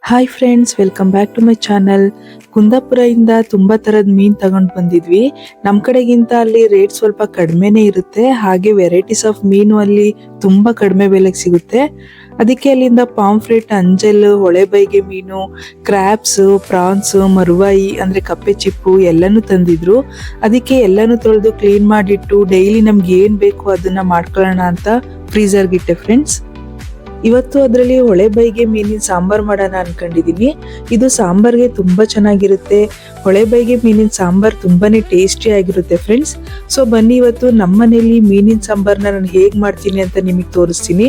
Hi friends, welcome back to my channel. ಕುಂದಾಪುರದಿಂದ ತುಂಬಾ ತರದ ಮೀನ್ ತಗೊಂಡ್ ಬಂದಿದ್ವಿ. ನಮ್ ಕಡೆಗಿಂತ ಅಲ್ಲಿ ರೇಟ್ ಸ್ವಲ್ಪ ಕಡಿಮೆನೆ ಇರುತ್ತೆ. ಹಾಗೆ ವೆರೈಟೀಸ್ ಆಫ್ ಮೀನು ಅಲ್ಲಿ ತುಂಬಾ ಕಡಿಮೆ ಬೆಲೆಗೆ ಸಿಗುತ್ತೆ. ಅದಕ್ಕೆ ಅಲ್ಲಿಂದ ಪಾಂಫ್ರೆಟ್, ಅಂಜಲ್, ಹೊಳೆಬೈಗೆ ಮೀನು, ಕ್ರ್ಯಾಬ್ಸ್, ಪ್ರಾನ್ಸ್, ಮರುವಾಯಿ ಅಂದ್ರೆ ಕಪ್ಪೆ ಚಿಪ್ಪು ಎಲ್ಲಾನು ತಂದಿದ್ರು. ಅದಕ್ಕೆ ಎಲ್ಲಾನು ತೊಳೆದು ಕ್ಲೀನ್ ಮಾಡಿಟ್ಟು ಡೈಲಿ ನಮ್ಗೆ ಏನ್ ಬೇಕು ಅದನ್ನ ಮಾಡ್ಕೊಳ್ಳೋಣ ಅಂತ ಫ್ರೀಜರ್ಗೆ ಇಟ್ಟೆ ಫ್ರೆಂಡ್ಸ್. ಇವತ್ತು ಅದರಲ್ಲಿ ಹೊಳೆಬೈಗೆ ಮೀನಿನ ಸಾಂಬಾರ್ ಮಾಡೋಣ ಅನ್ಕೊಂಡಿದೀನಿ. ಇದು ಸಾಂಬಾರ್ಗೆ ತುಂಬಾ ಚೆನ್ನಾಗಿರುತ್ತೆ. ಹೊಳೆಬೈಗೆ ಮೀನಿನ ಸಾಂಬಾರ್ ತುಂಬಾನೇ ಟೇಸ್ಟಿ ಆಗಿರುತ್ತೆ ಫ್ರೆಂಡ್ಸ್. ಸೊ ಬನ್ನಿ ಇವತ್ತು ನಮ್ಮ ಮನೇಲಿ ಮೀನಿನ ಸಾಂಬಾರ್ನ ನಾನು ಹೇಗ್ ಮಾಡ್ತೀನಿ ಅಂತ ನಿಮಗೆ ತೋರಿಸ್ತೀನಿ.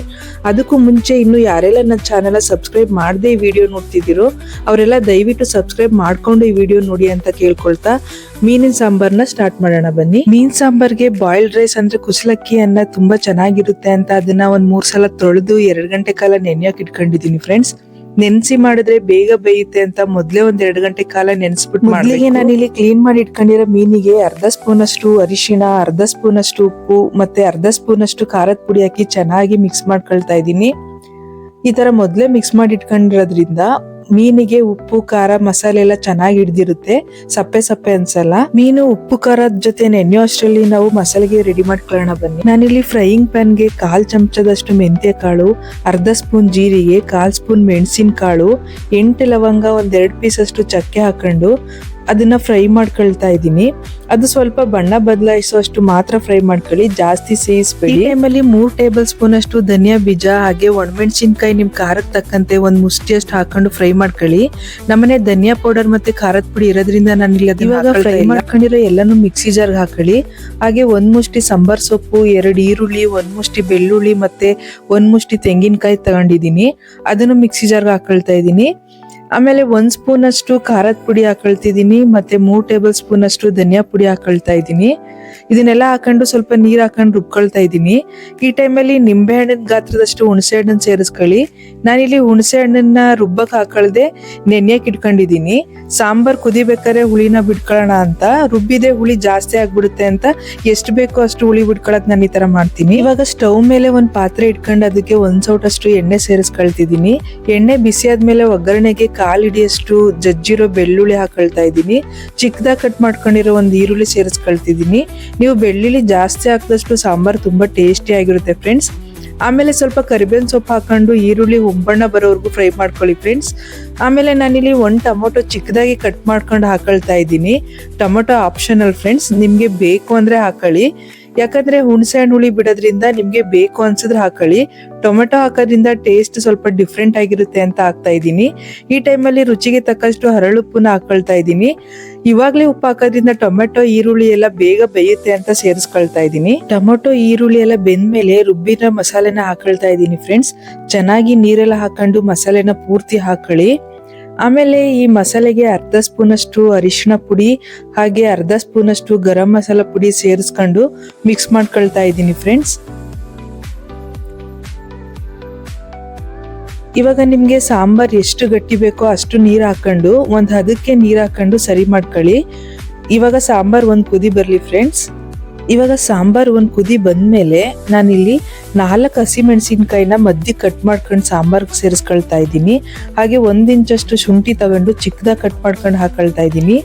ಅದಕ್ಕೂ ಮುಂಚೆ ಇನ್ನು ಯಾರೆಲ್ಲ ನನ್ನ ಚಾನೆಲ್ ಸಬ್ಸ್ಕ್ರೈಬ್ ಮಾಡದೆ ಈ ವಿಡಿಯೋ ನೋಡ್ತಿದ್ದೀರೋ ಅವರೆಲ್ಲ ದಯವಿಟ್ಟು ಸಬ್ಸ್ಕ್ರೈಬ್ ಮಾಡ್ಕೊಂಡು ಈ ವಿಡಿಯೋ ನೋಡಿ ಅಂತ ಕೇಳ್ಕೊಳ್ತಾ ಮೀನಿನ ಸಾಂಬಾರ್ನ ಸ್ಟಾರ್ಟ್ ಮಾಡೋಣ ಬನ್ನಿ. ಮೀನ್ ಸಾಂಬಾರ್ಗೆ ಬಾಯ್ಲ್ಡ್ ರೈಸ್ ಅಂದ್ರೆ ಕುಸಲಕ್ಕಿ ಅನ್ನ ತುಂಬಾ ಚೆನ್ನಾಗಿರುತ್ತೆ ಅಂತ ಅದನ್ನ ಒಂದ್ 3 ಸಲ ತೊಳೆದು 2 ಗಂಟೆ ಕಾಲ ನೆನೆಯಕ್ಕೆ ಇಟ್ಕೊಂಡಿದೀನಿ ಫ್ರೆಂಡ್ಸ್. ನೆನ್ಸಿ ಮಾಡಿದ್ರೆ ಬೇಗ ಬೇಯುತ್ತೆ ಅಂತ ಮೊದ್ಲೇ 2 ಗಂಟೆ ಕಾಲ ನೆನ್ಸ್ಬಿಟ್ಟು ಮೊದಲಿಗೆ ನಾನಿಲ್ಲಿ ಕ್ಲೀನ್ ಮಾಡಿ ಇಟ್ಕೊಂಡಿರೋ ಮೀನಿಗೆ ಅರ್ಧ ಸ್ಪೂನ್ ಅಷ್ಟು ಅರಿಶಿಣ, ಅರ್ಧ ಸ್ಪೂನ್ ಅಷ್ಟು ಉಪ್ಪು ಮತ್ತೆ ಅರ್ಧ ಸ್ಪೂನ್ ಅಷ್ಟು ಖಾರದ ಪುಡಿ ಹಾಕಿ ಚೆನ್ನಾಗಿ ಮಿಕ್ಸ್ ಮಾಡ್ಕೊಳ್ತಾ ಇದ್ದೀನಿ. ಈ ತರ ಮೊದ್ಲೇ ಮಿಕ್ಸ್ ಮಾಡಿ ಇಟ್ಕೊಂಡಿರೋದ್ರಿಂದ ಮೀನಿಗೆ ಉಪ್ಪು, ಖಾರ, ಮಸಾಲೆ ಎಲ್ಲ ಚೆನ್ನಾಗಿ ಹಿಡ್ದಿರುತ್ತೆ. ಸಪ್ಪೆ ಸಪ್ಪೆ ಅನ್ಸಲ್ಲ. ಮೀನು ಉಪ್ಪು ಖಾರದ ಜೊತೆ ನೆನೆಯೋ ಅಷ್ಟರಲ್ಲಿ ನಾವು ಮಸಾಲೆಗೆ ರೆಡಿ ಮಾಡ್ಕೊಳ್ಳೋಣ ಬನ್ನಿ. ನಾನಿಲ್ಲಿ ಫ್ರೈಯಿಂಗ್ ಪ್ಯಾನ್ಗೆ 1/4 ಚಮಚದಷ್ಟು ಮೆಂತ್ಯ ಕಾಳು, ಅರ್ಧ ಸ್ಪೂನ್ ಜೀರಿಗೆ, 1/4 ಸ್ಪೂನ್ ಮೆಣಸಿನ ಕಾಳು, 8 ಲವಂಗ, 2 ಪೀಸ್ ಅಷ್ಟು ಚಕ್ಕೆ ಹಾಕೊಂಡು ಅದನ್ನ ಫ್ರೈ ಮಾಡ್ಕೊಳ್ತಾ ಇದ್ದೀನಿ. ಅದು ಸ್ವಲ್ಪ ಬಣ್ಣ ಬದಲಾಯಿಸುವಷ್ಟು ಮಾತ್ರ ಫ್ರೈ ಮಾಡ್ಕೊಳ್ಳಿ, ಜಾಸ್ತಿ ಸೇರಿಸಬೇಡಿ. ಈ ಟೈಮಲ್ಲಿ 3 ಟೇಬಲ್ ಸ್ಪೂನ್ ಅಷ್ಟು ಧನಿಯಾ ಬೀಜ ಹಾಗೆ ಒಣಮೆಣಸಿನ್ಕಾಯಿ ನಿಮ್ ಖಾರಕ್ಕೆ ತಕ್ಕಂತೆ 1 ಮುಷ್ಟಿಯಷ್ಟು ಹಾಕೊಂಡು ಫ್ರೈ ಮಾಡ್ಕೊಳ್ಳಿ. ನಮ್ಮನೆ ಧನಿಯಾ ಪೌಡರ್ ಮತ್ತೆ ಖಾರದ ಪುಡಿ ಇರೋದ್ರಿಂದ ನಾನು ಇಲ್ಲಿ ಇವಾಗ ಫ್ರೈ ಮಾಡ್ಕೊಂಡಿರೋ ಎಲ್ಲಾನು ಮಿಕ್ಸಿ ಜಾರ್ಗೆ ಹಾಕೊಳ್ಳಿ. ಹಾಗೆ 1 ಮುಷ್ಟಿ ಸಾಂಬಾರ್ ಸೊಪ್ಪು, 2 ಈರುಳ್ಳಿ, 1 ಮುಷ್ಟಿ ಬೆಳ್ಳುಳ್ಳಿ ಮತ್ತೆ 1 ಮುಷ್ಟಿ ತೆಂಗಿನಕಾಯಿ ತಗೊಂಡಿದ್ದೀನಿ. ಅದನ್ನು ಮಿಕ್ಸಿ ಜಾರ್ಗೆ ಹಾಕೊಳ್ತಾ ಇದ್ದೀನಿ. ಆಮೇಲೆ 1 ಸ್ಪೂನ್ ಅಷ್ಟು ಖಾರದ ಪುಡಿ ಹಾಕೊಳ್ತಿದ್ದೀನಿ ಮತ್ತೆ 3 ಟೇಬಲ್ ಸ್ಪೂನ್ ಅಷ್ಟು ಧನಿಯಾ ಪುಡಿ ಹಾಕೊಳ್ತಾ ಇದ್ದೀನಿ. ಇದನ್ನೆಲ್ಲ ಹಾಕೊಂಡು ಸ್ವಲ್ಪ ನೀರ್ ಹಾಕೊಂಡು ರುಬ್ಕೊಳ್ತಾ ಇದ್ದೀನಿ. ಈ ಟೈಮಲ್ಲಿ ನಿಂಬೆ ಹಣ್ಣಿನ ಗಾತ್ರದಷ್ಟು ಹುಣಸೆ ಹಣ್ಣನ್ನು ಸೇರಿಸ್ಕೊಳ್ಳಿ. ನಾನಿಲ್ಲಿ ಹುಣಸೆ ಹಣ್ಣನ್ನ ರುಬ್ಬಕ್ ಹಾಕೊಳ್ದೆ ನೆನೆಯಕ್ಕೆ ಇಟ್ಕೊಂಡಿದ್ದೀನಿ. ಸಾಂಬಾರ್ ಕುದಿಬೇಕಾದ್ರೆ ಹುಳಿನ ಬಿಡ್ಕೊಳ್ಳೋಣ ಅಂತ. ರುಬ್ಬಿದೆ ಹುಳಿ ಜಾಸ್ತಿ ಆಗ್ಬಿಡುತ್ತೆ ಅಂತ ಎಷ್ಟು ಬೇಕೋ ಅಷ್ಟು ಹುಳಿ ಬಿಡ್ಕೊಳಕ್ ನಾನು ಈ ತರ ಮಾಡ್ತೀನಿ. ಇವಾಗ ಸ್ಟವ್ ಮೇಲೆ 1 ಪಾತ್ರೆ ಇಟ್ಕೊಂಡು ಅದಕ್ಕೆ 1 ಸೌಟಷ್ಟು ಎಣ್ಣೆ ಸೇರಿಸ್ಕೊಳ್ತಿದ್ದೀನಿ. ಎಣ್ಣೆ ಬಿಸಿ ಆದ್ಮೇಲೆ ಒಗ್ಗರಣೆಗೆ 1/4 ಹಿಡಿಯಷ್ಟು ಜಜ್ಜಿರೋ ಬೆಳ್ಳುಳ್ಳಿ ಹಾಕೊಳ್ತಾ ಇದ್ದೀನಿ. ಚಿಕ್ಕದಾಗಿ ಕಟ್ ಮಾಡ್ಕೊಂಡಿರೋ 1 ಈರುಳ್ಳಿ ಸೇರಿಸ್ಕೊಳ್ತಿದ್ದೀನಿ. ನೀವು ಬೆಳ್ಳುಳ್ಳಿ ಜಾಸ್ತಿ ಹಾಕಿದಷ್ಟು ಸಾಂಬಾರ್ ತುಂಬಾ ಟೇಸ್ಟಿ ಆಗಿರುತ್ತೆ ಫ್ರೆಂಡ್ಸ್. ಆಮೇಲೆ ಸ್ವಲ್ಪ ಕರಿಬೇವಿನ ಸೊಪ್ಪು ಹಾಕೊಂಡು ಈರುಳ್ಳಿ ಹೊಂಬಣ್ಣ ಬರೋವರೆಗೂ ಫ್ರೈ ಮಾಡ್ಕೊಳ್ಳಿ ಫ್ರೆಂಡ್ಸ್. ಆಮೇಲೆ ನಾನಿಲ್ಲಿ 1 ಟೊಮೊಟೊ ಚಿಕ್ಕದಾಗಿ ಕಟ್ ಮಾಡ್ಕೊಂಡು ಹಾಕೊಳ್ತಾ ಇದ್ದೀನಿ. ಟೊಮೊಟೊ ಆಪ್ಷನಲ್ ಫ್ರೆಂಡ್ಸ್, ನಿಮ್ಗೆ ಬೇಕು ಅಂದ್ರೆ ಹಾಕೊಳ್ಳಿ. ಯಾಕಂದ್ರೆ ಹುಣಸೆ ಹಣ್ಣು ಹುಳಿ ಬಿಡೋದ್ರಿಂದ ನಿಮ್ಗೆ ಬೇಕು ಅನ್ಸಿದ್ರೆ ಹಾಕೊಳ್ಳಿ. ಟೊಮೆಟೊ ಹಾಕೋದ್ರಿಂದ ಟೇಸ್ಟ್ ಸ್ವಲ್ಪ ಡಿಫ್ರೆಂಟ್ ಆಗಿರುತ್ತೆ ಅಂತ ಹಾಕ್ತಾ ಇದ್ದೀನಿ. ಈ ಟೈಮಲ್ಲಿ ರುಚಿಗೆ ತಕ್ಕಷ್ಟು ಹರಳುಪ್ಪನ್ನ ಹಾಕೊಳ್ತಾ ಇದ್ದೀನಿ. ಇವಾಗ್ಲೇ ಉಪ್ಪು ಹಾಕೋದ್ರಿಂದ ಟೊಮೆಟೊ, ಈರುಳ್ಳಿ ಎಲ್ಲ ಬೇಗ ಬೇಯುತ್ತೆ ಅಂತ ಸೇರಿಸ್ಕೊಳ್ತಾ ಇದ್ದೀನಿ. ಟೊಮೆಟೊ, ಈರುಳ್ಳಿ ಎಲ್ಲ ಬೆಂದ್ಮೇಲೆ ರುಬ್ಬಿನ ಮಸಾಲೆನ ಹಾಕೊಳ್ತಾ ಇದ್ದೀನಿ ಫ್ರೆಂಡ್ಸ್. ಚೆನ್ನಾಗಿ ನೀರೆಲ್ಲ ಹಾಕೊಂಡು ಮಸಾಲೆನ ಪೂರ್ತಿ ಹಾಕೊಳ್ಳಿ. ಆಮೇಲೆ ಈ ಮಸಾಲೆಗೆ ಅರ್ಧ ಸ್ಪೂನ್ ಅಷ್ಟು ಅರಿಶಿಣ ಪುಡಿ ಹಾಗೆ ಅರ್ಧ ಸ್ಪೂನ್ ಅಷ್ಟು ಗರಂ ಮಸಾಲ ಪುಡಿ ಸೇರಿಸ್ಕೊಂಡು ಮಿಕ್ಸ್ ಮಾಡ್ಕೊಳ್ತಾ ಇದ್ದೀನಿ ಫ್ರೆಂಡ್ಸ್. ಇವಾಗ ನಿಮ್ಗೆ ಸಾಂಬಾರ್ ಎಷ್ಟು ಗಟ್ಟಿ ಬೇಕೋ ಅಷ್ಟು ನೀರ್ ಹಾಕೊಂಡು 1 ಹದಕ್ಕೆ ನೀರ್ ಹಾಕೊಂಡು ಸರಿ ಮಾಡ್ಕೊಳ್ಳಿ. ಇವಾಗ ಸಾಂಬಾರ್ 1 ಕುದಿ ಬರ್ಲಿ ಫ್ರೆಂಡ್ಸ್. ಇವಾಗ ಸಾಂಬಾರ್ 1 ಕುದಿ ಬಂದ್ಮೇಲೆ ನಾನಿಲ್ಲಿ 4 ಹಸಿಮೆಣಸಿನ್ಕಾಯಿನ ಮಧ್ಯೆ ಕಟ್ ಮಾಡ್ಕೊಂಡು ಸಾಂಬಾರ್ಗೆ ಸೇರಿಸ್ಕೊಳ್ತಾ ಇದ್ದೀನಿ. ಹಾಗೆ 1 ಇಂಚಷ್ಟು ಶುಂಠಿ ತಗೊಂಡು ಚಿಕ್ಕದಾಗಿ ಕಟ್ ಮಾಡ್ಕೊಂಡು ಹಾಕೊಳ್ತಾ ಇದ್ದೀನಿ.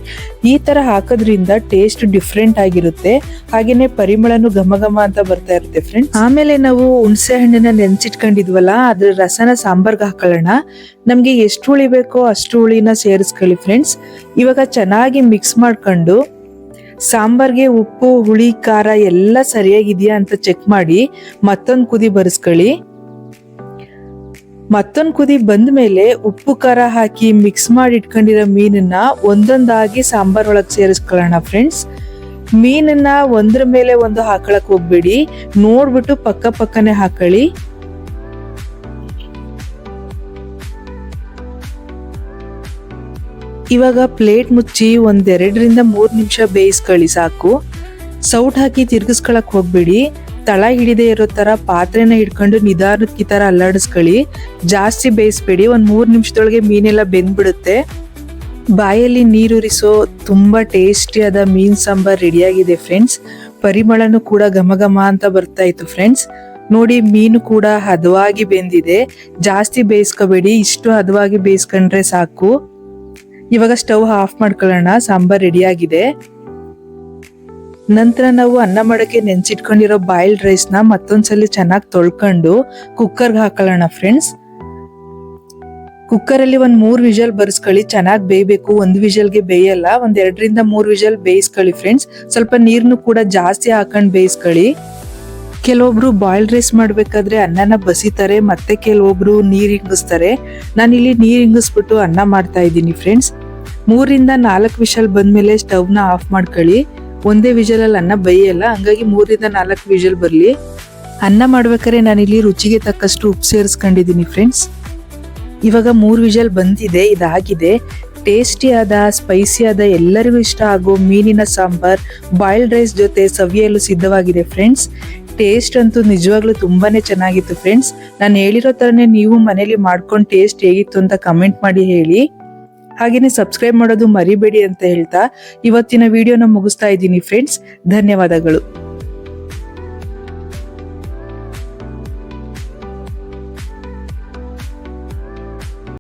ಈ ತರ ಹಾಕೋದ್ರಿಂದ ಟೇಸ್ಟ್ ಡಿಫ್ರೆಂಟ್ ಆಗಿರುತ್ತೆ. ಹಾಗೇನೆ ಪರಿಮಳನು ಘಮ ಘಮ ಅಂತ ಬರ್ತಾ ಇರುತ್ತೆ ಫ್ರೆಂಡ್ಸ್. ಆಮೇಲೆ ನಾವು ಹುಣಸೆ ಹಣ್ಣನ್ನ ನೆನ್ಸಿಟ್ಕೊಂಡಿದ್ವಲ್ಲ, ಅದ್ರ ರಸನ ಸಾಂಬಾರ್ಗೆ ಹಾಕೊಳ್ಳೋಣ. ನಮ್ಗೆ ಎಷ್ಟು ಹುಳಿ ಬೇಕೋ ಅಷ್ಟು ಹುಳಿನ ಸೇರಿಸ್ಕೊಳ್ಳಿ ಫ್ರೆಂಡ್ಸ್. ಇವಾಗ ಚೆನ್ನಾಗಿ ಮಿಕ್ಸ್ ಮಾಡ್ಕೊಂಡು ಸಾಂಬಾರ್ಗೆ ಉಪ್ಪು, ಹುಳಿ, ಖಾರ ಎಲ್ಲ ಸರಿಯಾಗಿದೆಯಾ ಅಂತ ಚೆಕ್ ಮಾಡಿ ಮತ್ತೊಂದು ಕುದಿ ಬರಿಸ್ಕೊಳ್ಳಿ. ಮತ್ತೊಂದು ಕುದಿ ಬಂದ್ಮೇಲೆ ಉಪ್ಪು ಖಾರ ಹಾಕಿ ಮಿಕ್ಸ್ ಮಾಡಿ ಇಟ್ಕೊಂಡಿರೋ ಮೀನನ್ನ ಒಂದೊಂದಾಗಿ ಸಾಂಬಾರ್ ಒಳಗೆ ಸೇರಿಸ್ಕೊಳ್ಳೋಣ ಫ್ರೆಂಡ್ಸ್. ಮೀನನ್ನ ಒಂದ್ರ ಮೇಲೆ ಒಂದು ಹಾಕೊಳಕ್ ಹೋಗ್ಬೇಡಿ, ನೋಡ್ಬಿಟ್ಟು ಪಕ್ಕ ಪಕ್ಕನೆ ಹಾಕೊಳ್ಳಿ. ಇವಾಗ ಪ್ಲೇಟ್ ಮುಚ್ಚಿ 1-2 ರಿಂದ 3 ನಿಮಿಷ ಬೇಯಿಸ್ಕೊಳ್ಳಿ ಸಾಕು. ಸೌಟ್ ಹಾಕಿ ತಿರ್ಗಿಸ್ಕೊಳಕ್ ಹೋಗ್ಬೇಡಿ. ತಳ ಹಿಡಿದೇ ಇರೋ ತರ ಪಾತ್ರೆನ ಹಿಡ್ಕೊಂಡು ನಿಧಾನಕ್ಕೆ ಈ ತರ ಅಲ್ಲಾಡಿಸ್ಕೊಳ್ಳಿ. ಜಾಸ್ತಿ ಬೇಯಿಸ್ಬೇಡಿ. 3 ನಿಮಿಷದೊಳಗೆ ಮೀನೆಲ್ಲ ಬೆಂದ್ಬಿಡುತ್ತೆ. ಬಾಯಲ್ಲಿ ನೀರುರಿಸೋ ತುಂಬಾ ಟೇಸ್ಟಿಯಾದ ಮೀನ್ ಸಾಂಬಾರ್ ರೆಡಿಯಾಗಿದೆ ಫ್ರೆಂಡ್ಸ್. ಪರಿಮಳನು ಕೂಡ ಘಮ ಘಮ ಅಂತ ಬರ್ತಾ ಇತ್ತು ಫ್ರೆಂಡ್ಸ್. ನೋಡಿ ಮೀನು ಕೂಡ ಹದವಾಗಿ ಬೆಂದಿದೆ. ಜಾಸ್ತಿ ಬೇಯಿಸ್ಕೋಬೇಡಿ, ಇಷ್ಟು ಹದವಾಗಿ ಬೇಯಿಸ್ಕೊಂಡ್ರೆ ಸಾಕು. ಇವಾಗ ಸ್ಟವ್ ಆಫ್ ಮಾಡ್ಕೊಳ್ಳೋಣ. ಸಾಂಬಾರ್ ರೆಡಿ ಆಗಿದೆ. ನಂತರ ನಾವು ಅನ್ನ ಮಾಡಕ್ಕೆ ನೆನ್ಸಿಟ್ಕೊಂಡಿರೋ ಬಾಯ್ಲ್ಡ್ ರೈಸ್ ನ ಮತ್ತೊಂದ್ಸಲಿ ಚೆನ್ನಾಗಿ ತೊಳ್ಕೊಂಡು ಕುಕ್ಕರ್ಗೆ ಹಾಕೊಳ್ಳೋಣ ಫ್ರೆಂಡ್ಸ್. ಕುಕ್ಕರ್ ಅಲ್ಲಿ 3 ವಿಷಲ್ ಬರ್ಸ್ಕೊಳ್ಳಿ. ಚೆನ್ನಾಗಿ ಬೇಯಬೇಕು, 1 ವಿಷಲ್ಗೆ ಬೇಯಲ್ಲ. 2 ರಿಂದ 3 ವಿಷಲ್ ಬೇಯಿಸ್ಕೊಳ್ಳಿ ಫ್ರೆಂಡ್ಸ್. ಸ್ವಲ್ಪ ನೀರ್ನು ಕೂಡ ಜಾಸ್ತಿ ಹಾಕೊಂಡು ಬೇಯಿಸ್ಕೊಳ್ಳಿ. ಕೆಲವೊಬ್ರು ಬಾಯ್ಲ್ಡ್ ರೈಸ್ ಮಾಡ್ಬೇಕಾದ್ರೆ ಅನ್ನನ ಬಸಿತಾರೆ, ಮತ್ತೆ ಕೆಲವೊಬ್ರು ನೀರ್ ಇಂಗಿಸ್ತಾರೆ. ನಾನಿಲ್ಲಿ ನೀರ್ ಇಂಗಿಸ್ಬಿಟ್ಟು ಅನ್ನ ಮಾಡ್ತಾ ಇದ್ದೀನಿ ಫ್ರೆಂಡ್ಸ್. 3 ರಿಂದ 4 ವಿಷಲ್ ಬಂದ್ಮೇಲೆ ಸ್ಟವ್ ನ ಆಫ್ ಮಾಡ್ಕೊಳ್ಳಿ. ಒಂದೇ ವಿಷಲ್ ಅಲ್ಲಿ ಅನ್ನ ಬೇಯಲ್ಲ, ಹಂಗಾಗಿ 3 ರಿಂದ 4 ವಿಷಲ್ ಬರ್ಲಿ. ಅನ್ನ ಮಾಡ್ಬೇಕಾದ್ರೆ ನಾನಿಲ್ಲಿ ರುಚಿಗೆ ತಕ್ಕಷ್ಟು ಉಪ್ಪು ಸೇರಿಸ್ಕೊಂಡಿದ್ದೀನಿ ಫ್ರೆಂಡ್ಸ್. ಇವಾಗ 3 ವಿಷಲ್ ಬಂದಿದೆ, ಇದಾಗಿದೆ. ಟೇಸ್ಟಿ ಆದ, ಸ್ಪೈಸಿ ಆದ, ಎಲ್ಲರಿಗೂ ಇಷ್ಟ ಆಗೋ ಮೀನಿನ ಸಾಂಬಾರ್ ಬಾಯ್ಲ್ಡ್ ರೈಸ್ ಜೊತೆ ಸವಿಯಲು ಸಿದ್ಧವಾಗಿದೆ ಫ್ರೆಂಡ್ಸ್. ಟೇಸ್ಟ್ ಅಂತೂ ನಿಜವಾಗ್ಲೂ ತುಂಬಾನೇ ಚೆನ್ನಾಗಿತ್ತು ಫ್ರೆಂಡ್ಸ್. ನಾನು ಹೇಳಿರೋ ತರನೇ ನೀವು ಮನೇಲಿ ಮಾಡ್ಕೊಂಡು ಟೇಸ್ಟ್ ಹೇಗಿತ್ತು ಅಂತ ಕಮೆಂಟ್ ಮಾಡಿ ಹೇಳಿ. ಹಾಗೇನೆ ಸಬ್ಸ್ಕ್ರೈಬ್ ಮಾಡೋದು ಮರಿಬೇಡಿ ಅಂತ ಹೇಳ್ತಾ ಇವತ್ತಿನ ವಿಡಿಯೋನ ಮುಗಿಸ್ತಾ ಇದ್ದೀನಿ ಫ್ರೆಂಡ್ಸ್. ಧನ್ಯವಾದಗಳು.